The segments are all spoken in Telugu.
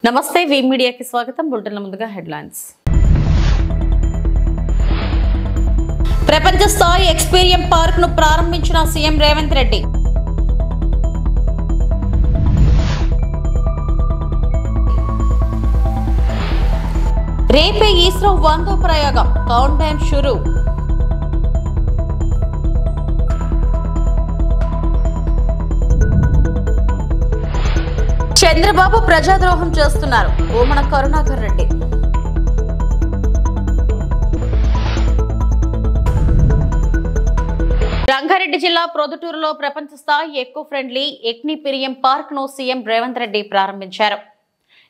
నమస్తే వి మీడియాకి స్వాగతం. బులెటిన్ల ముందుగా హెడ్లైన్స్. ప్రపంచ స్థాయి ఎక్స్పీరియం పార్క్ ను ప్రారంభించిన సీఎం రేవంత్ రెడ్డి. రేపే ఇస్రో 100వ ప్రయోగం, కౌంట్ టైం షురూ. చంద్రబాబు ప్రజాద్రోహం చేస్తున్నారు, ఓమన కరుణాకర్ రెడ్డి. రంగారెడ్డి జిల్లా ప్రొద్దుటూరులో ప్రపంచ స్థాయి ఎకో ఫ్రెండ్లీ ఎక్నిపిరియం పార్క్ ను సీఎం రేవంత్ రెడ్డి ప్రారంభించారు.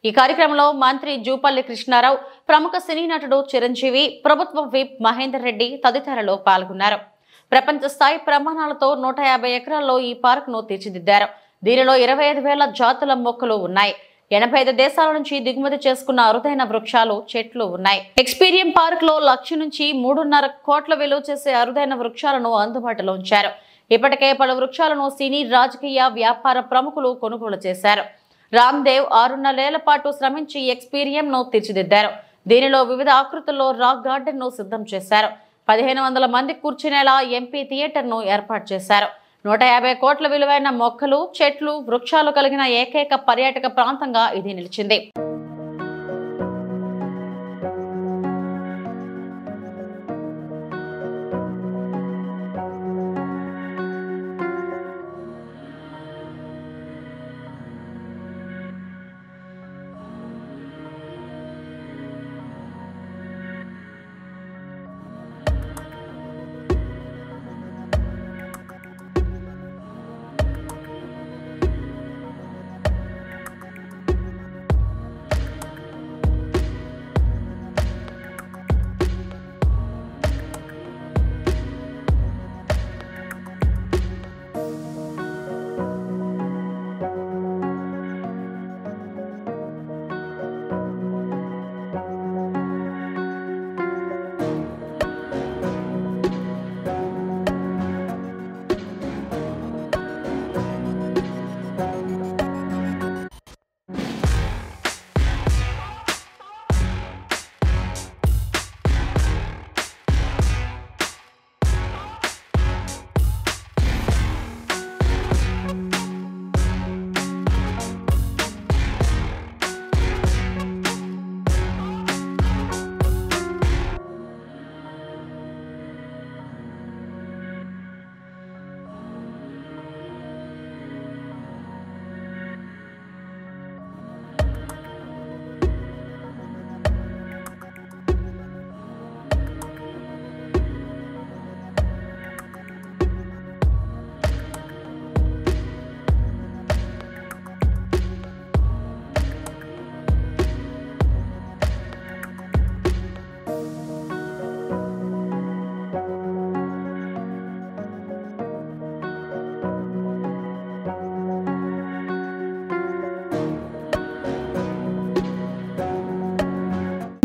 ఈ కార్యక్రమంలో మంత్రి జూపల్లి కృష్ణారావు, ప్రముఖ సినీ నటుడు చిరంజీవి, ప్రభుత్వ విప్ మహేందర్ రెడ్డి తదితరులు పాల్గొన్నారు. ప్రపంచ స్థాయి ప్రమాణాలతో 150 ఎకరాల్లో ఈ పార్క్ ను తీర్చిదిద్దారు. దీనిలో 25,000 జాతుల మొక్కలు ఉన్నాయి. 85 దేశాల నుంచి దిగుమతి చేసుకున్న అరుదైన వృక్షాలు, చెట్లు ఉన్నాయి. ఎక్స్పీరియం పార్క్ లో 1,00,000 నుంచి 3.5 కోట్ల విలువ చేసే అరుదైన వృక్షాలను అందుబాటులో ఉంచారు. ఇప్పటికే పలు వృక్షాలను సినీ, రాజకీయ, వ్యాపార ప్రముఖులు కొనుగోలు చేశారు. రామ్దేవ్ 6.5 పాటు శ్రమించి ఎక్స్పీరియం ను తీర్చిదిద్దారు. దీనిలో వివిధ ఆకృతుల్లో రాక్ గార్డెన్ ను సిద్ధం చేశారు. 1,500 మంది కూర్చునేలా ఎంపీ థియేటర్ ను ఏర్పాటు చేశారు. 150 కోట్ల విలువైన మొక్కలు, చెట్లు, వృక్షాలు కలిగిన ఏకైక పర్యాటక ప్రాంతంగా ఇది నిలిచింది.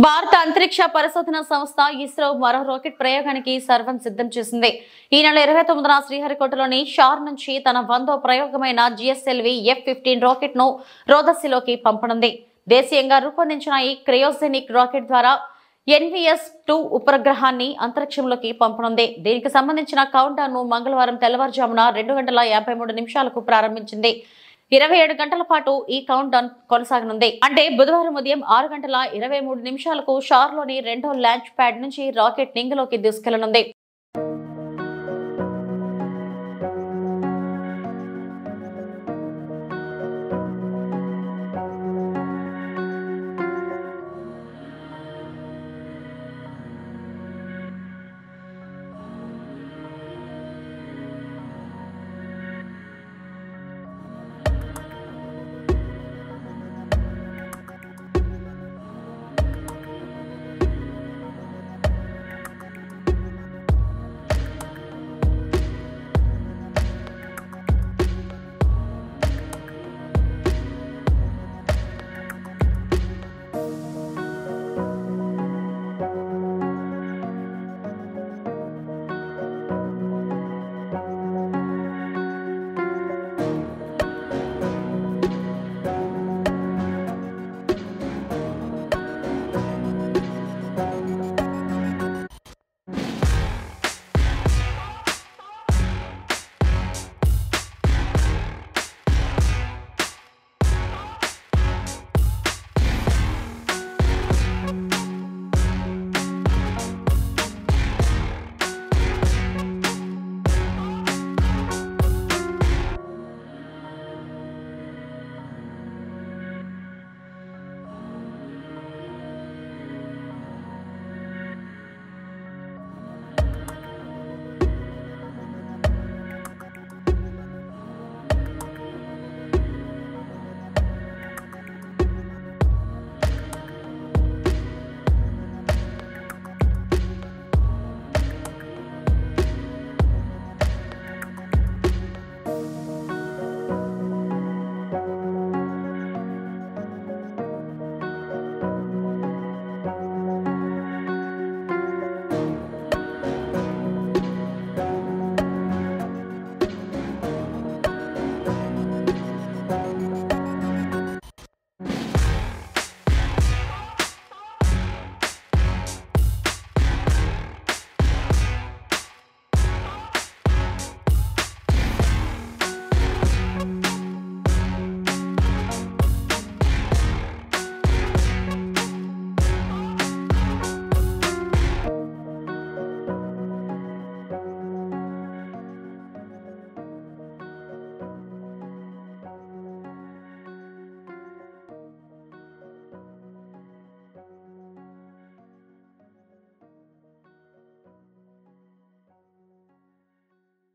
భారత అంతరిక్ష పరిశోధన సంస్థ ఇస్రో మరో రాకెట్ ప్రయోగానికి సర్వం సిద్ధం చేసింది. ఈ నెల 29న శ్రీహరికోటలోని షార్ నుంచి తన 100వ ప్రయోగమైన జిఎస్ఎల్వి F-15 రాకెట్ ను రోదసిలోకి పంపనుంది. దేశీయంగా రూపొందించిన ఈ క్రయోజెనిక్ రాకెట్ ద్వారా NVS-2 ఉపగ్రహాన్ని అంతరిక్షంలోకి పంపనుంది. దీనికి సంబంధించిన కౌంట్ డౌన్ ను మంగళవారం తెల్లవారుజామున 2:53 ప్రారంభించింది. 27 గంటల పాటు ఈ కౌంట్ డౌన్ కొనసాగనుంది. అంటే బుధవారం ఉదయం 6:23 షార్లోని 2వ లాంచ్ ప్యాడ్ నుంచి రాకెట్ నింగిలోకి దూసుకెళ్లనుంది.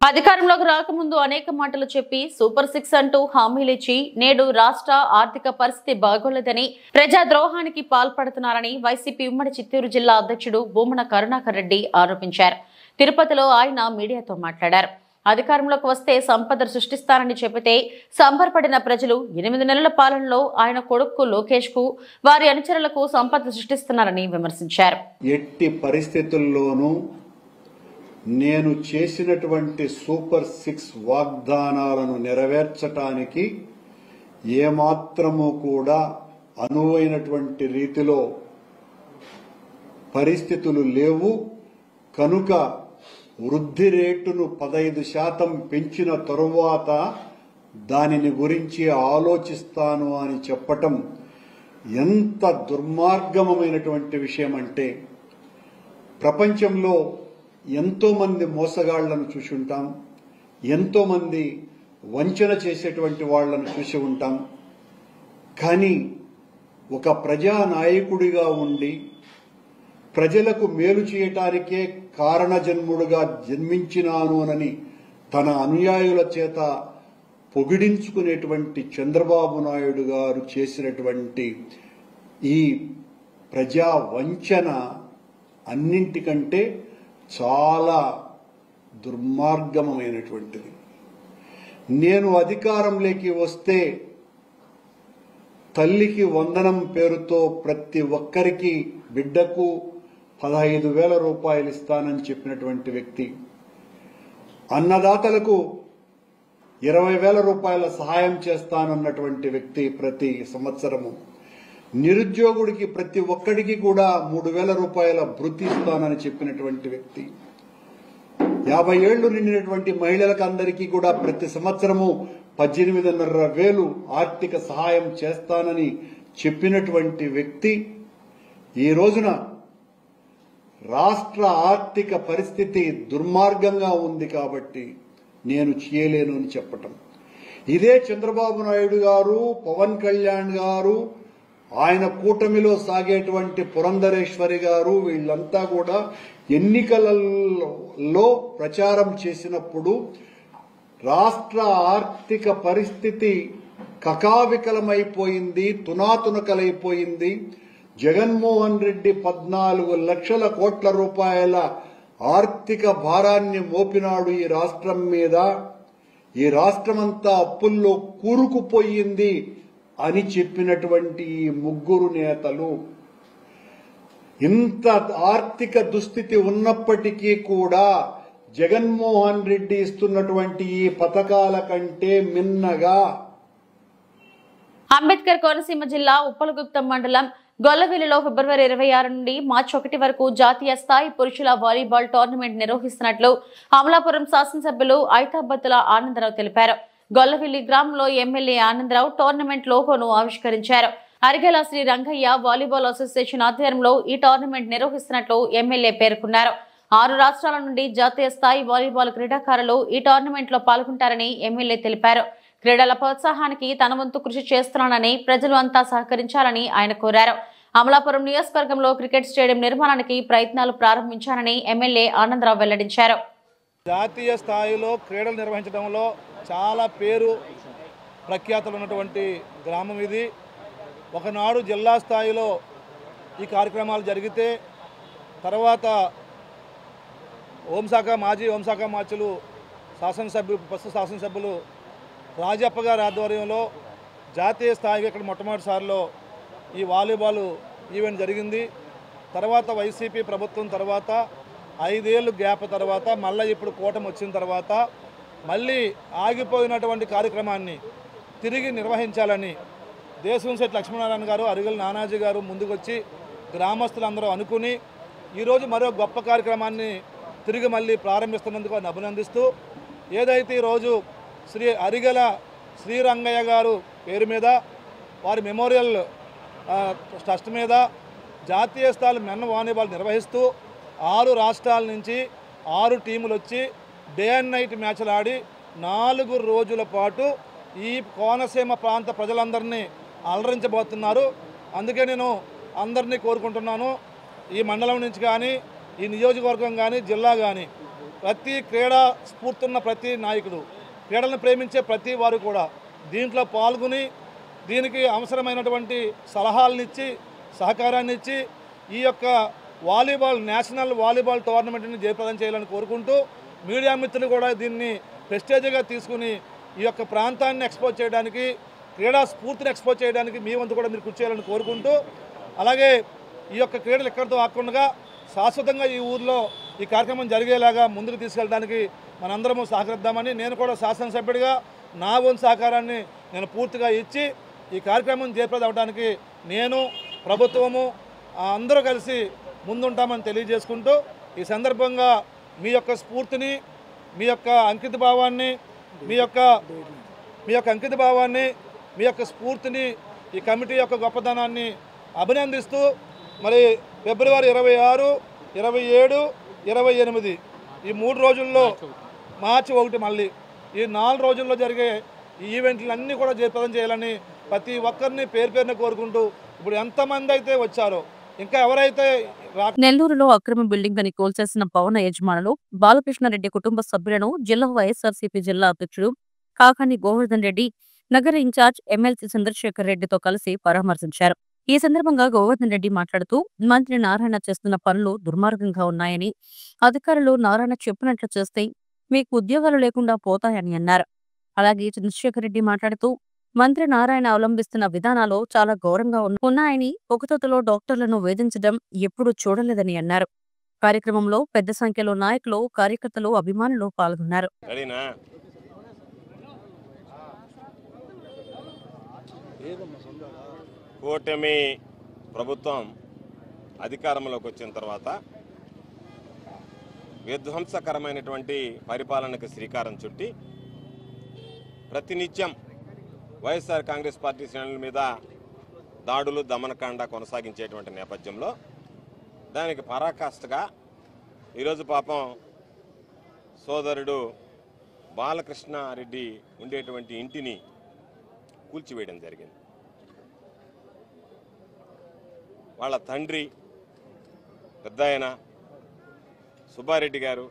అధికారంలోకి రాకముందు అనేక మాటలు చెప్పి సూపర్ 6 అంటూ హామీలిచ్చి నేడు రాష్ట్ర ఆర్థిక పరిస్థితి బాగోలేదని ప్రజాద్రోహానికి పాల్పడుతున్నారని వైసీపీ ఉమ్మడి చిత్తూరు జిల్లా అధ్యక్షుడు భూమన కరుణాకర్ రెడ్డి ఆరోపించారు. తిరుపతిలో ఆయన మీడియాతో మాట్లాడారు. అధికారంలోకి వస్తే సంపద సృష్టిస్తానని చెబితే సంబరపడిన ప్రజలు 8 నెలల పాలనలో ఆయన కొడుకు లోకేష్ కు వారి అనుచరులకు సంపద సృష్టిస్తున్నారని విమర్శించారు. ఎట్టి పరిస్థితుల్లోనూ నేను చేసినటువంటి సూపర్ 6 వాగ్దానాలను నెరవేర్చటానికి ఏమాత్రము కూడా అనువైనటువంటి రీతిలో పరిస్థితులు లేవు. కనుక వృద్ధి రేటును 15% పెంచిన తరువాత దానిని గురించి ఆలోచిస్తాను అని చెప్పటం ఎంత దుర్మార్గమైనటువంటి విషయం అంటే, ప్రపంచంలో ఎంతో మంది మోసగాళ్లను చూసి ఉంటాం, ఎంతో మంది వంచన చేసేటువంటి వాళ్లను చూసి ఉంటాం. కానీ ఒక ప్రజానాయకుడిగా ఉండి ప్రజలకు మేలు చేయటానికే కారణజన్ముడుగా జన్మించినాను అని తన అనుయాయుల చేత పొగిడించుకునేటువంటి చంద్రబాబు నాయుడు గారు చేసినటువంటి ఈ ప్రజా వంచన అన్నింటికంటే చాలా దుర్మార్గమైనటువంటిది. నేను అధికారంలోకి వస్తే తల్లికి వందనం పేరుతో ప్రతి ఒక్కరికి బిడ్డకు 15,000 రూపాయలు ఇస్తానని చెప్పినటువంటి వ్యక్తి, అన్నదాతలకు 20,000 రూపాయల సహాయం చేస్తానన్నటువంటి వ్యక్తి, ప్రతి సంవత్సరము నిరుద్యోగుడికి ప్రతి ఒక్కడికి కూడా 3,000 రూపాయల భృతి ఇస్తానని చెప్పినటువంటి వ్యక్తి, 50 ఏళ్లు నిండినటువంటి మహిళలకు అందరికీ కూడా ప్రతి సంవత్సరము 18,500 ఆర్థిక సహాయం చేస్తానని చెప్పినటువంటి వ్యక్తి ఈ రోజున రాష్ట్ర ఆర్థిక పరిస్థితి దుర్మార్గంగా ఉంది కాబట్టి నేను చేయలేను అని చెప్పటం. ఇదే చంద్రబాబు నాయుడు గారు, పవన్ కళ్యాణ్ గారు, ఆయన కూటమిలో సాగేటువంటి పురంధరేశ్వరి గారు, వీళ్ళంతా కూడా ఎన్నికలలో ప్రచారం చేసినప్పుడు రాష్ట్ర ఆర్థిక పరిస్థితి కకావికలమైపోయింది, తునాతునకలైపోయింది. జగన్మోహన్ రెడ్డి 14 లక్షల కోట్ల రూపాయల ఆర్థిక భారాన్ని మోపినాడు ఈ రాష్ట్రం మీద. ఈ రాష్ట్రమంతా అప్పుల్లో కూరుకుపోయింది అని చెప్పినటువంటి ఈ ముగ్గురు నేతలు ఇంత ఆర్థిక దుస్థితి ఉన్నప్పటికీ కూడా జగన్మోహన్ రెడ్డి ఇస్తున్నటువంటి ఈ పథకాల కంటే మిన్నగా అంబేద్కర్ కోనసీమ జిల్లా ఉప్పలగుప్తం మండలం గొల్లవెల్లిలో ఫిబ్రవరి 26 నుండి మార్చి 1 వరకు జాతీయ స్థాయి పురుషుల వాలీబాల్ టోర్నమెంట్ నిర్వహిస్తున్నట్లు అమలాపురం శాసనసభ్యులు ఐతాబత్తుల ఆనందరావు తెలిపారు. గొల్లవెల్లి గ్రామంలో ఎమ్మెల్యే ఆనందరావు టోర్నమెంట్ లోగోను ఆవిష్కరించారు. అరిగెల శ్రీ రంగయ్య వాలీబాల్ అసోసియేషన్ ఆధ్వర్యంలో ఈ టోర్నమెంట్ నిర్వహిస్తున్నట్లు ఎమ్మెల్యే పేర్కొన్నారు. 6 రాష్ట్రాల నుండి జాతీయ స్థాయి వాలీబాల్ క్రీడాకారులు ఈ టోర్నమెంట్ లో పాల్గొంటారని ఎమ్మెల్యే తెలిపారు. క్రీడల ప్రోత్సాహానికి తన వంతు కృషి చేస్తున్నానని ప్రజలు అంతా సహకరించాలని ఆయన కోరారు. అమలాపురం నియోజకవర్గంలో క్రికెట్ స్టేడియం నిర్మాణానికి ప్రయత్నాలు ప్రారంభించారని ఎమ్మెల్యే ఆనందరావు వెల్లడించారు. జాతీయ స్థాయిలో క్రీడలు నిర్వహించడంలో చాలా పేరు ప్రఖ్యాతులు ఉన్నటువంటి గ్రామం ఇది. ఒకనాడు జిల్లా స్థాయిలో ఈ కార్యక్రమాలు జరిగితే తర్వాత మాజీ హోంశాఖ మార్చులు ప్రస్తుత శాసనసభ్యులు రాజప్ప గారి ఆధ్వర్యంలో జాతీయ స్థాయిగా ఇక్కడ మొట్టమొదటిసారిలో ఈ వాలీబాల్ ఈవెంట్ జరిగింది. తర్వాత వైసీపీ ప్రభుత్వం తర్వాత 5 ఏళ్ళు గ్యాప్ తర్వాత మళ్ళీ ఇప్పుడు కూటమి వచ్చిన తర్వాత మళ్ళీ ఆగిపోయినటువంటి కార్యక్రమాన్ని తిరిగి నిర్వహించాలని దేశవంశెట్టి లక్ష్మీనారాయణ గారు, అరిగెల నానాజీ గారు ముందుకొచ్చి గ్రామస్తులందరూ అనుకుని ఈరోజు మరో గొప్ప కార్యక్రమాన్ని తిరిగి మళ్ళీ ప్రారంభిస్తున్నందుకు వారిని అభినందిస్తూ, ఏదైతే ఈరోజు శ్రీ అరిగెల శ్రీరంగయ్య గారు పేరు మీద వారి మెమోరియల్ ట్రస్ట్ మీద జాతీయ స్థాయి మెన్ వాలీబాల్ నిర్వహిస్తూ 6 రాష్ట్రాల నుంచి 6 టీములు వచ్చి డే అండ్ నైట్ మ్యాచ్లు ఆడి 4 రోజుల పాటు ఈ కోనసీమ ప్రాంత ప్రజలందరినీ అలరించబోతున్నారు. అందుకే నేను అందరినీ కోరుకుంటున్నాను, ఈ మండలం నుంచి కానీ ఈ నియోజకవర్గం కానీ జిల్లా కానీ ప్రతి క్రీడా స్ఫూర్తి ఉన్న ప్రతి నాయకుడు, క్రీడలను ప్రేమించే ప్రతి వారు కూడా దీంట్లో పాల్గొని దీనికి అవసరమైనటువంటి సలహాలనిచ్చి సహకారాన్ని ఇచ్చి ఈ యొక్క నేషనల్ వాలీబాల్ టోర్నమెంట్ని జయప్రదం చేయాలని కోరుకుంటూ మీడియా మిత్రులు కూడా దీన్ని ప్రెస్టేజ్గా తీసుకుని ఈ యొక్క ప్రాంతాన్ని ఎక్స్పోజ్ చేయడానికి, క్రీడా స్ఫూర్తిని ఎక్స్పోజ్ చేయడానికి మీ వంతు కూడా మీరు కృషి చేయాలని కోరుకుంటూ, అలాగే ఈ యొక్క క్రీడలు ఎక్కడితో ఆకుండా శాశ్వతంగా ఈ ఊర్లో ఈ కార్యక్రమం జరిగేలాగా ముందుకు తీసుకెళ్ళడానికి మనందరము సహకరిద్దామని నేను కూడా శాసనసభ్యుడిగా నా వంతు సహకారాన్ని నేను పూర్తిగా ఇచ్చి ఈ కార్యక్రమం జయప్రదం అవడానికి నేను, ప్రభుత్వము అందరూ కలిసి ముందుంటామని తెలియజేసుకుంటూ ఈ సందర్భంగా మీ యొక్క స్ఫూర్తిని, మీ యొక్క అంకిత భావాన్ని, మీ యొక్క స్ఫూర్తిని, ఈ కమిటీ యొక్క గొప్పదనాన్ని అభినందిస్తూ మరి ఫిబ్రవరి 26, 27, 28 ఈ 3 రోజుల్లో మార్చి 1 మళ్ళీ ఈ 4 రోజుల్లో జరిగే ఈ ఈవెంట్లన్నీ కూడా జయప్రదం చేయాలని ప్రతి ఒక్కరిని పేరున కోరుకుంటూ ఇప్పుడు ఎంతమంది అయితే వచ్చారో ఇంకా ఎవరైతే నెల్లూరులో అక్రమ బిల్డింగ్ అని కోల్చేసిన భవన యజమానులు బాలకృష్ణారెడ్డి కుటుంబ సభ్యులను జిల్లా వైఎస్ఆర్సీపీ జిల్లా అధ్యక్షుడు కాకాని గోవర్ధన్ రెడ్డి, నగర ఇన్ఛార్జ్ ఎమ్మెల్సీ చంద్రశేఖర్ రెడ్డితో కలిసి పరామర్శించారు. ఈ సందర్భంగా గోవర్ధన్ రెడ్డి మాట్లాడుతూ మంత్రి నారాయణ చేస్తున్న పనులు దుర్మార్గంగా ఉన్నాయని, అధికారులు నారాయణ చెప్పినట్లు చేస్తే మీకు ఉద్యోగాలు లేకుండా పోతాయని అన్నారు. అలాగే చంద్రశేఖర్ రెడ్డి మాట్లాడుతూ మంత్రి నారాయణ అవలంబిస్తున్న విధానాలు చాలా ఘోరంగా ఉన్నాయని, పొగతోటలో డాక్టర్లను వేధించడం ఎప్పుడూ చూడలేదని అన్నారు. కార్యక్రమంలో పెద్ద సంఖ్యలో నాయకులు, కార్యకర్తలు, అభిమానులు పాల్గొన్నారు. కూటమి ప్రభుత్వం అధికారంలోకి వచ్చిన తర్వాత విధ్వంసకరమైనటువంటి పరిపాలనకు శ్రీకారం చుట్టి ప్రతినిత్యం వైఎస్ఆర్ కాంగ్రెస్ పార్టీ శ్రేణుల మీద దాడులు, దమనకాండ కొనసాగించేటువంటి నేపథ్యంలో దానికి పరాకాష్ఠగా ఈరోజు పాపం సోదరుడు బాలకృష్ణారెడ్డి ఉండేటువంటి ఇంటిని కూల్చివేయడం జరిగింది. వాళ్ళ తండ్రి పెద్దాయన సుబ్బారెడ్డి గారు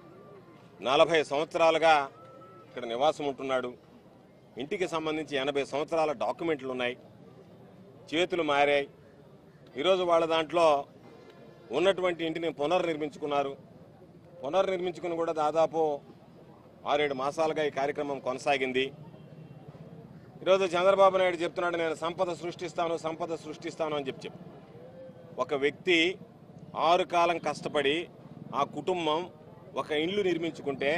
40 సంవత్సరాలుగా ఇక్కడ నివాసం ఉంటున్నాడు. ఇంటికి సంబంధించి 80 సంవత్సరాల డాక్యుమెంట్లు ఉన్నాయి, చేతులు మారాయి. ఈరోజు వాళ్ళ దాంట్లో ఉన్నటువంటి ఇంటిని పునర్నిర్మించుకున్నారు. పునర్నిర్మించుకుని కూడా దాదాపు 6-7 మాసాలుగా ఈ కార్యక్రమం కొనసాగింది. ఈరోజు చంద్రబాబు నాయుడు చెప్తున్నాడు, నేను సంపద సృష్టిస్తాను అని చెప్పి ఒక వ్యక్తి 6 కాలం కష్టపడి ఆ కుటుంబం ఒక ఇల్లు నిర్మించుకుంటే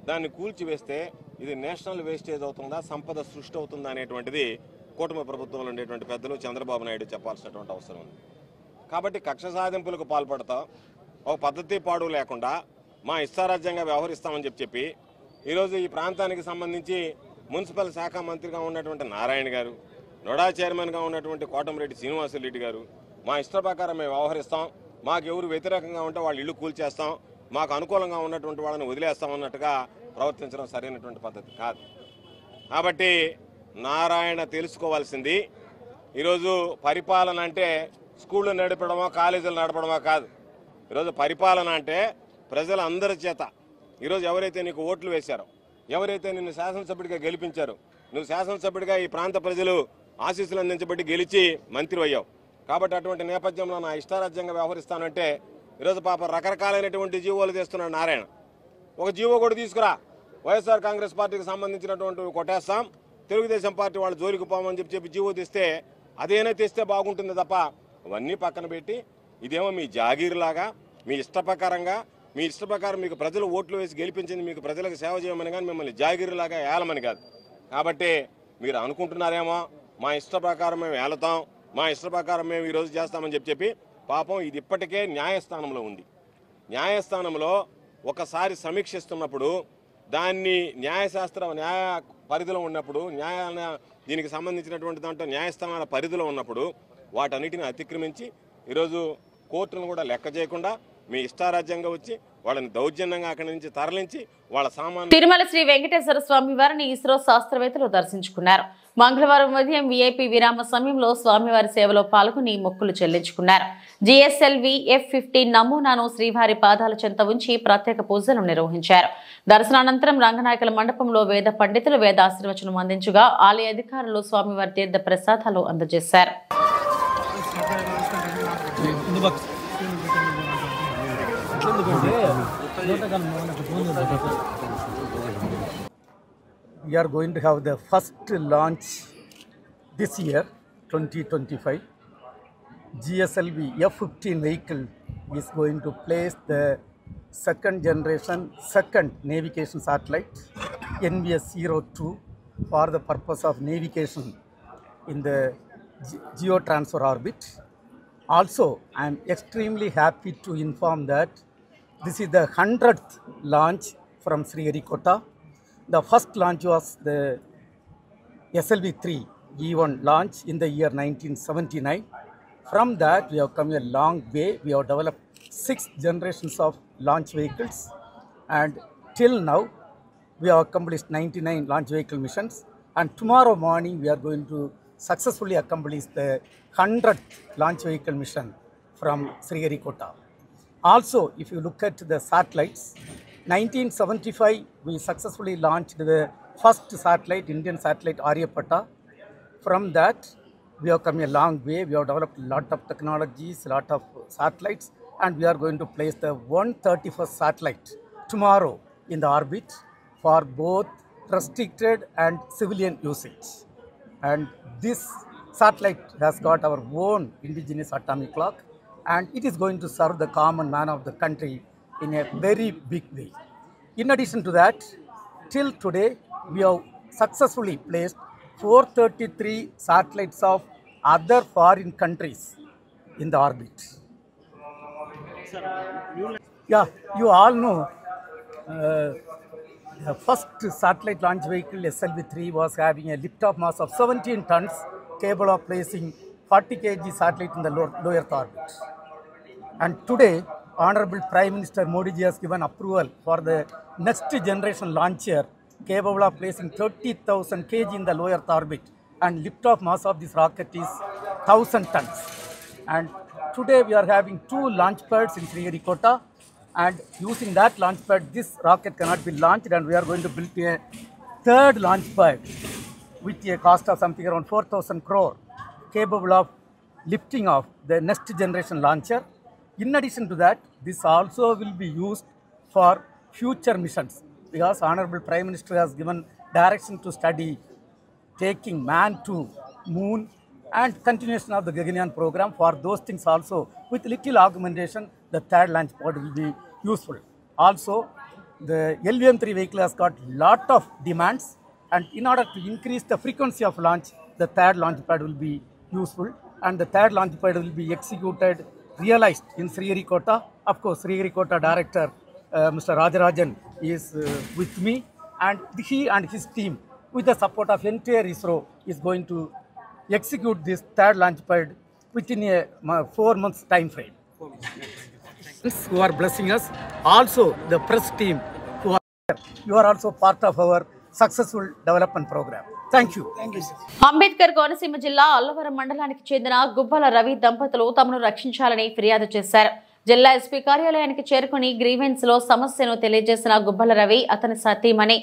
దాన్ని కూల్చివేస్తే ఇది నేషనల్ వేస్టేజ్ అవుతుందా, సంపద సృష్టి అవుతుందా అనేటువంటిది కూటమి ప్రభుత్వంలో ఉండేటువంటి పెద్దలు చంద్రబాబు నాయుడు చెప్పాల్సినటువంటి అవసరం ఉంది. కాబట్టి కక్ష సాధింపులకు పాల్పడతా ఒక పద్ధతి పాడు లేకుండా మా ఇష్టారాజ్యంగా వ్యవహరిస్తామని చెప్పి ఈరోజు ఈ ప్రాంతానికి సంబంధించి మున్సిపల్ శాఖ మంత్రిగా ఉన్నటువంటి నారాయణ గారు, నోడా చైర్మన్గా ఉన్నటువంటి కోటమిరెడ్డి శ్రీనివాసరెడ్డి గారు మా ఇష్ట ప్రకారం మేము వ్యవహరిస్తాం, మాకు ఎవరు వ్యతిరేకంగా ఉంటే వాళ్ళు ఇల్లు కూల్చేస్తాం, మాకు అనుకూలంగా ఉన్నటువంటి వాళ్ళని వదిలేస్తాం అన్నట్టుగా ప్రవర్తించడం సరైనటువంటి పద్ధతి కాదు. కాబట్టి నారాయణ తెలుసుకోవాల్సింది, ఈరోజు పరిపాలన అంటే స్కూళ్ళు నడపడమో కాలేజీలు నడపడమో కాదు. ఈరోజు పరిపాలన అంటే ప్రజలందరి చేత ఈరోజు ఎవరైతే నీకు ఓట్లు వేశారో, ఎవరైతే నిన్ను శాసనసభ్యుడిగా గెలిపించారో, నువ్వు శాసనసభ్యుడిగా ఈ ప్రాంత ప్రజలు ఆశీస్సులు అందించబట్టి గెలిచి మంత్రి అయ్యావు. కాబట్టి అటువంటి నేపథ్యంలో నా ఇష్టారాజ్యంగా వ్యవహరిస్తానంటే ఈరోజు పాప రకరకాలైనటువంటి జీవోలు తెస్తున్నాడు నారాయణ. ఒక జీవో కూడా తీసుకురా, వైఎస్ఆర్ కాంగ్రెస్ పార్టీకి సంబంధించినటువంటి కొట్టేస్తాం, తెలుగుదేశం పార్టీ వాళ్ళు జోలికి పోమని చెప్పి జీవో తెస్తే అదేనా తెస్తే బాగుంటుంది తప్ప అవన్నీ పక్కన పెట్టి ఇదేమో మీ జాగీర్లాగా మీ ఇష్ట ప్రకారం మీకు ప్రజలు ఓట్లు వేసి గెలిపించింది మీకు ప్రజలకు సేవ చేయమని కానీ మిమ్మల్ని జాగీర్లాగా ఏలమని కాదు. కాబట్టి మీరు అనుకుంటున్నారేమో మా ఇష్ట ప్రకారం మేము ఏలతాం, మా ఇష్ట ప్రకారం మేము ఈరోజు చేస్తామని చెప్పి పాపం ఇది ఇప్పటికే న్యాయస్థానంలో ఉంది. న్యాయస్థానంలో ఒకసారి సమీక్షిస్తున్నప్పుడు దాన్ని న్యాయ పరిధిలో ఉన్నప్పుడు దీనికి సంబంధించినటువంటి దాంట్లో న్యాయస్థానాల పరిధిలో ఉన్నప్పుడు వాటన్నిటిని అతిక్రమించి ఈరోజు కోర్టును కూడా లెక్క చేయకుండా మీ ఇష్టారాజ్యంగా వచ్చి వాళ్ళని దౌర్జన్యంగా అక్కడి నుంచి తరలించి వాళ్ళ సామాన్. తిరుమల శ్రీ వెంకటేశ్వర స్వామి వారిని ఇస్రో శాస్త్రవేత్తలు దర్శించుకున్నారు. మంగళవారం ఉదయం వీఐపీ విరామ సమయంలో స్వామివారి సేవలో పాల్గొని మొక్కులు చెల్లించుకున్నారు. GSLV F-15 నమూనాను శ్రీవారి పాదాల చెంత ఉంచి ప్రత్యేక పూజలు నిర్వహించారు. దర్శనానంతరం రంగనాయకుల మండపంలో వేద పండితులు వేదాశీర్వచనం అందించగా ఆలయ అధికారులు స్వామివారి తీర్థ ప్రసాదాలు అందజేశారు. We are going to have the first launch this year, 2025. GSLV F-15 vehicle is going to place the second generation, second navigation satellite, NVS-02, for the purpose of navigation in the geotransfer orbit. Also, I am extremely happy to inform that this is the 100th launch from Sriharikota. The first launch was the SLV-3 E1 launch in the year 1979. From that, we have come a long way. We have developed 6 generations of launch vehicles, and till now, we have accomplished 99 launch vehicle missions. And tomorrow morning, we are going to successfully accomplish the 100th launch vehicle mission from Sriharikota. Also, if you look at the satellites, 1975, we successfully launched the first satellite, Indian satellite Aryabhatta. From that, we have come a long way. We have developed a lot of technologies, a lot of satellites, and we are going to place the 131st satellite tomorrow in the orbit for both restricted and civilian usage. And this satellite has got our own indigenous atomic clock, and it is going to serve the common man of the country in a very big way. In addition to that, till today, we have successfully placed 433 satellites of other foreign countries in the orbit. Yeah, you all know the first satellite launch vehicle SLV-3 was having a liftoff mass of 17 tons, capable of placing 40 kg satellite in the low Earth orbit. And today, Honorable Prime Minister Modi ji has given approval for the next generation launcher capable of placing 30,000 kg in the low Earth orbit, and liftoff mass of this rocket is 1,000 tons. And today we are having 2 launch pads in Sriharikota, and using that launch pad, this rocket cannot be launched, and we are going to build a 3rd launch pad with a cost of something around 4,000 crore, capable of lifting off the next generation launcher. In addition to that, this also will be used for future missions, because Honorable Prime Minister has given direction to study taking man to moon and continuation of the Gaganyaan program. For those things also, with little augmentation, the 3rd launch pad will be useful. Also, the LVM-3 vehicle has got lot of demands, and in order to increase the frequency of launch, the 3rd launch pad will be useful, and the 3rd launch pad will be executed, realized in Sriharikota. Of course, Sriharikota director Mr. Rajarajan is with me, and he and his team, with the support of entire ISRO, is going to execute this 3rd launch pad within a 4 months time frame. Who are blessing us, also the press team who are here, you are also part of our successful development program. Thank you. Ambedkar Konaseema జిల్లా అల్లవరం మండలానికి చెందిన గుబ్బల రవి దంపతులు తమను రక్షించాలని ఫిర్యాదు చేశారు. జిల్లా ఎస్పీ కార్యాలయానికి చేరుకుని గ్రీవెన్స్ లో సమస్యను తెలియజేసిన గుబ్బల రవి అతని సతీమణి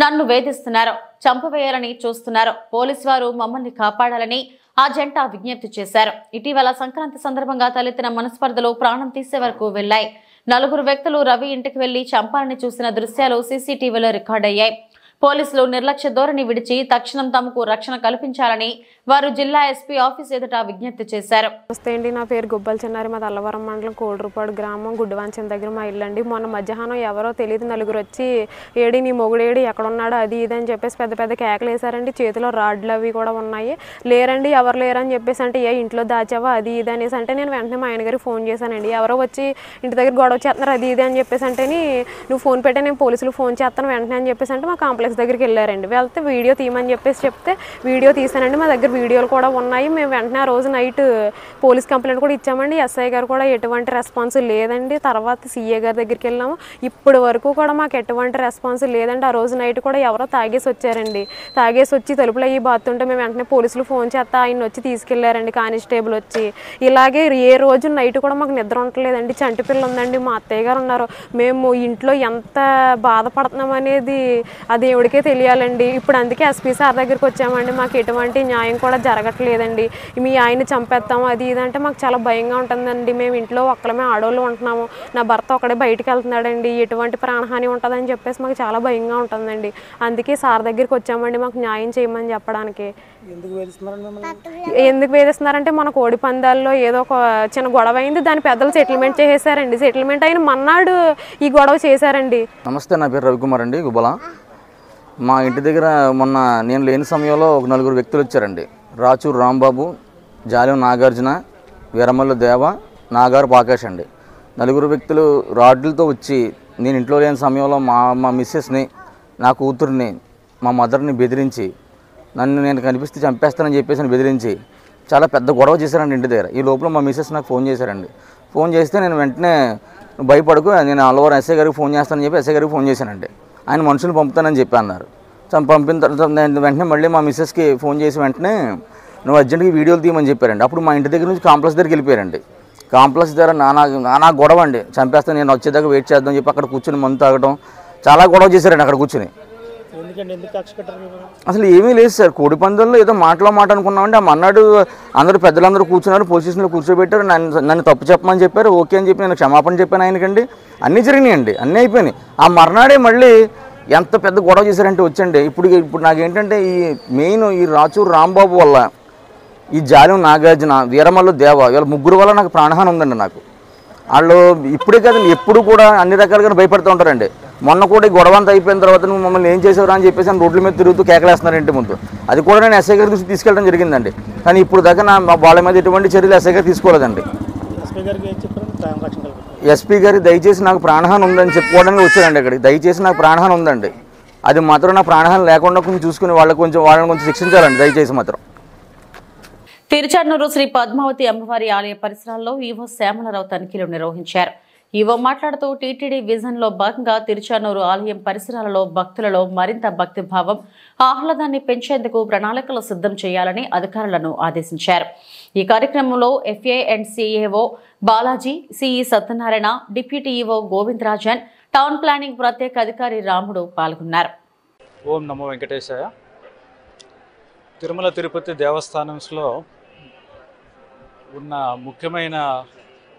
నన్ను వేధిస్తున్నారు, చంపవేయాలని చూస్తున్నారు, పోలీసు వారు మమ్మల్ని కాపాడాలని ఆ జంట విజ్ఞప్తి చేశారు. ఇటీవల సంక్రాంతి సందర్భంగా తలెత్తిన మనస్పర్ధలు ప్రాణం తీసే వరకు వెళ్లాయి. 4 వ్యక్తులు రవి ఇంటికి వెళ్లి చంపాలని చూసిన దృశ్యాలు సీసీటీవీలో రికార్డయ్యాయి. పోలీసులు నిర్లక్ష్య ధోరణి విడిచి తక్షణం తమకు రక్షణ కల్పించాలని వారు జిల్లా ఎస్పీ ఆఫీస్ ఎదుట విజ్ఞప్తి చేశారు. నమస్తే అండి, నా పేరు గుబ్బల చిన్నారి, మాది అల్లవరం మండలం కోడరుపాడు గ్రామం, గుడ్డవాంచం దగ్గర మా ఇల్లు అండి. మొన్న మధ్యాహ్నం ఎవరో తెలియదు 4 వచ్చి ఏడి నీ మొగుడేడి ఎక్కడున్నాడు అది ఇది అని చెప్పేసి పెద్ద పెద్ద కేకలు వేశారండి. చేతిలో రాడ్లు అవి కూడా ఉన్నాయి. లేరండి ఎవరు లేరని చెప్పేసి అంటే ఏ ఇంట్లో దాచావా అది ఇది అనేసి అంటే నేను వెంటనే మా ఆయన గారికి ఫోన్ చేశానండి. ఎవరో వచ్చి ఇంటి దగ్గర గొడవ చేస్తున్నారు అది ఇది అని చెప్పేసి అంటే నువ్వు ఫోన్ పెట్టే నేను పోలీసులు ఫోన్ చేస్తాను వెంటనే అని చెప్పేసి అంటే మా కాంప్లెక్స్ కాంప్లెక్స్ దగ్గరికి వెళ్ళారండి. వెళ్తే వీడియో తీయమని చెప్తే వీడియో తీసానండి. మా దగ్గర వీడియోలు కూడా ఉన్నాయి. మేము వెంటనే ఆ రోజు నైట్ పోలీస్ కంప్లైంట్ కూడా ఇచ్చామండి. ఎస్ఐ గారు కూడా ఎటువంటి రెస్పాన్స్ లేదండి. తర్వాత సీఏ గారి దగ్గరికి వెళ్ళాము. ఇప్పటి వరకు కూడా మాకు ఎటువంటి రెస్పాన్స్ లేదండి. ఆ రోజు నైట్ కూడా ఎవరో తాగేసి వచ్చారండి. తాగేసి వచ్చి తలుపులు అయ్యి బాతుంటే మేము వెంటనే పోలీసులు ఫోన్ చేస్తా ఆయన వచ్చి తీసుకెళ్లారండి, కానిస్టేబుల్ వచ్చి. ఇలాగే ఏ రోజు నైట్ కూడా మాకు నిద్ర ఉండలేదండి. చంటి పిల్ల ఉందండి, మా అత్తయ్య గారు ఉన్నారు. మేము ఇంట్లో ఎంత బాధపడుతున్నాం అనేది ఆ దేవుడికే తెలియాలండి. ఇప్పుడు అందుకే ఎస్పీ సార్ దగ్గరికి వచ్చామండి. మాకు ఎటువంటి న్యాయం కూడా జరగట్లేదండి. మీ ఆయన్ని చంపేస్తాము అది ఇదంటే మాకు చాలా భయంగా ఉంటుందండి. మేము ఇంట్లో ఒక్కలమే ఆడవాళ్ళు ఉంటున్నాము. నా భర్త ఒకడే బయటికి వెళ్తున్నాడండి. ఎటువంటి ప్రాణహాని ఉంటుందని చెప్పేసి మాకు చాలా భయంగా ఉంటుందండి. అందుకే సార్ దగ్గరికి వచ్చామండి మాకు న్యాయం చేయమని చెప్పడానికి. ఎందుకు వేధిస్తున్నారంటే మన కోడి పందాల్లో ఏదో ఒక చిన్న గొడవ అయింది. దాని పెద్దలు సెటిల్మెంట్ చేసేసారండి. సెటిల్మెంట్ అయిన మన్నాడు ఈ గొడవ చేశారండి. నమస్తే, నా పేరు రవికుమార్ అండి, గుబ్బల. మా ఇంటి దగ్గర మొన్న నేను లేని సమయంలో ఒక 4 వ్యక్తులు వచ్చారండి. రాచూరు రాంబాబు, జాలిం నాగార్జున, వీరమల్లు దేవ, నాగారు ఆకాష్ అండి. 4 వ్యక్తులు రాడ్లతో వచ్చి నేను ఇంట్లో లేని సమయంలో మా మిస్సెస్ని, నా కూతుర్ని, మా మదర్ని బెదిరించి నేను కనిపిస్తే చంపేస్తానని చెప్పేసి బెదిరించి చాలా పెద్ద గొడవ చేశారండి ఇంటి దగ్గర. ఈ లోపల మా మిస్సెస్ నాకు ఫోన్ చేశారండి. ఫోన్ చేస్తే నేను వెంటనే భయపడకు, నేను అల్లవరం ఎస్ఐ గారికి ఫోన్ చేస్తానని చెప్పి ఎస్ఐ గారికి ఫోన్ చేశానండి. ఆయన మనుషులు పంపుతానని చెప్పి అన్నారు. పంపిన తర్వాత నేను వెంటనే మళ్ళీ మా మిస్సెస్కి ఫోన్ చేసి వెంటనే నువ్వు అర్జెంట్గా వీడియోలు తీయమని చెప్పారండి. అప్పుడు మా ఇంటి దగ్గర నుంచి కాంప్లెక్స్ దగ్గరికి వెళ్ళిపోయారండి. కాంప్లెక్స్ దగ్గర నానా గొడవ అండి. చంపేస్తాను, నేను వచ్చేదాకా వెయిట్ చేద్దాం చెప్పి అక్కడ కూర్చొని మందు తాగడం చాలా గొడవ చేశారండి అక్కడ కూర్చొని. అసలు ఏమీ లేదు సార్, కోడి పందుల్లో ఏదో మాట అనుకున్నామండి. ఆ మన్నాడు అందరూ పెద్దలందరూ కూర్చున్నారు, పొజిషన్లో కూర్చోబెట్టారు. నన్ను తప్పు చెప్పమని చెప్పారు. ఓకే అని చెప్పి నేను క్షమాపణ చెప్పాను ఆయనకండి. అన్నీ జరిగినాయండి, అన్నీ అయిపోయినాయి. ఆ మర్నాడే మళ్ళీ ఎంత పెద్ద గొడవ చేశారంటే వచ్చండి. ఇప్పుడు నాకేంటంటే ఈ రాచూరు రాంబాబు వల్ల, ఈ జాలిం నాగార్జున, వీరమల్లు దేవ, వీళ్ళ 3 వల్ల నాకు ప్రాణహాని ఉందండి. నాకు వాళ్ళు ఇప్పుడే కదండి ఎప్పుడు కూడా అన్ని రకాలుగా భయపడుతూ ఉంటారండి. మొన్న కూడా ఈ గొడవ అంతా అయిపోయిన తర్వాత నువ్వు మమ్మల్ని ఏం చేసేవరా అని చెప్పేసి రోడ్ల మీద తిరుగుతూ కేకలేస్తున్నారు ఇంటి ముందు. అది కూడా నేను ఎస్ఐ గారి దృష్టి తీసుకెళ్ళడం జరిగిందండి. కానీ ఇప్పుడు దాకా వాళ్ళ మీద ఎటువంటి చర్యలు ఎస్ఐ గారు తీసుకోలేదండి. ఎస్పీ గారు దయచేసి నాకు ప్రాణహాని ఉందని చెప్పుకోవడానికి వచ్చారండి ఇక్కడికి. దయచేసి నాకు ప్రాణహాని ఉందండి, అది మాత్రం నా ప్రాణహాని లేకుండా కొంచెం చూసుకుని వాళ్ళని కొంచెం శిక్షించాలండి దయచేసి మాత్రం. తిరుచానూరు శ్రీ పద్మావతి అమ్మవారి ఆలయ పరిసరాల్లో ఈవో శ్యామలరావు తనిఖీలు నిర్వహించారు. ఈవో మాట్లాడుతూ టీటీడీ విజన్ లో భాగంగా తిరుచానూరు ఆలయం పరిసరాలలో భక్తులలో మరింత భక్తిభావం, ఆహ్లాదాన్ని పెంచేందుకు ప్రణాళికలు సిద్ధం చేయాలని అధికారులను ఆదేశించారు. ఈ కార్యక్రమంలో FA and CAO Balaji, CE Satyanarayana, deputy EO Govindarajan, town planning ప్రత్యేక అధికారి రాముడు పాల్గొన్నారు. ఓం నమో వెంకటేశాయ. తిరుమల తిరుపతి దేవస్థానంలో ఉన్న ముఖ్యమైన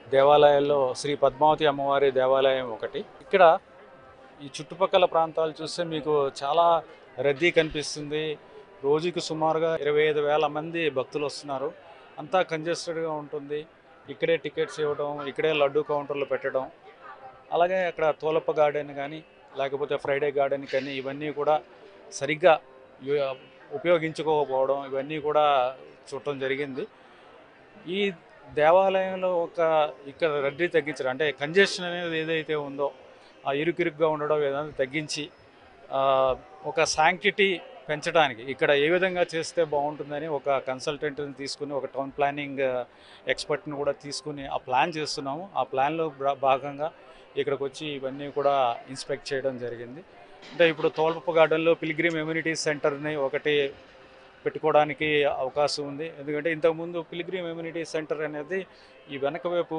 దేవాలయాల్లో శ్రీ పద్మావతి అమ్మవారి దేవాలయం ఒకటి. ఇక్కడ ఈ చుట్టుపక్కల ప్రాంతాలు చూస్తే మీకు చాలా రద్దీ కనిపిస్తుంది. రోజుకి సుమారుగా 25,000 మంది భక్తులు వస్తున్నారు. అంతా కంజెస్టెడ్గా ఉంటుంది. ఇక్కడే టికెట్స్ ఇవ్వడం, ఇక్కడే లడ్డు కౌంటర్లు పెట్టడం, అలాగే అక్కడ తోలప్ప గార్డెన్ కానీ లేకపోతే ఫ్రైడే గార్డెన్ కానీ ఇవన్నీ కూడా సరిగ్గా ఉపయోగించుకోకపోవడం, ఇవన్నీ కూడా చూడటం జరిగింది. ఈ దేవాలయంలో ఇక్కడ రద్దీ తగ్గించడం, అంటే కంజెషన్ అనేది ఏదైతే ఉందో ఆ ఇరుకిరుగ్గా ఉండడం ఏదైనా తగ్గించి ఒక శాంక్టిటీ పెంచడానికి ఇక్కడ ఏ విధంగా చేస్తే బాగుంటుందని ఒక కన్సల్టెంట్ని తీసుకుని, ఒక టౌన్ ప్లానింగ్ ఎక్స్పర్ట్ని కూడా తీసుకుని ఆ ప్లాన్ చేస్తున్నాము. ఆ ప్లాన్లో భాగంగా ఇక్కడికి వచ్చి ఇవన్నీ కూడా ఇన్స్పెక్ట్ చేయడం జరిగింది. అంటే ఇప్పుడు తోల్పప్ప గార్డెన్లో పిల్గ్రిమ్ ఎమ్యూనిటీ సెంటర్ని ఒకటి పెట్టుకోవడానికి అవకాశం ఉంది. ఎందుకంటే ఇంతకుముందు పిల్గ్రిమ్ ఎమ్యూనిటీ సెంటర్ అనేది ఈ వెనక వైపు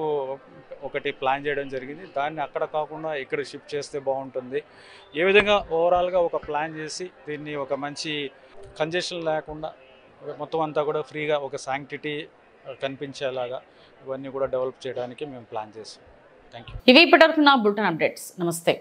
ఒకటి ప్లాన్ చేయడం జరిగింది. దాన్ని అక్కడ కాకుండా ఇక్కడ షిఫ్ట్ చేస్తే బాగుంటుంది. ఏ విధంగా ఓవరాల్గా ఒక ప్లాన్ చేసి దీన్ని ఒక మంచి కంజెషన్ లేకుండా మొత్తం అంతా కూడా ఫ్రీగా ఒక శాంక్టిటీ కనిపించేలాగా ఇవన్నీ కూడా డెవలప్ చేయడానికి మేము ప్లాన్ చేస్తాం. Thank you. ఇవి ఇప్పటివరకు నా బులెటిన్ అప్డేట్స్. నమస్తే.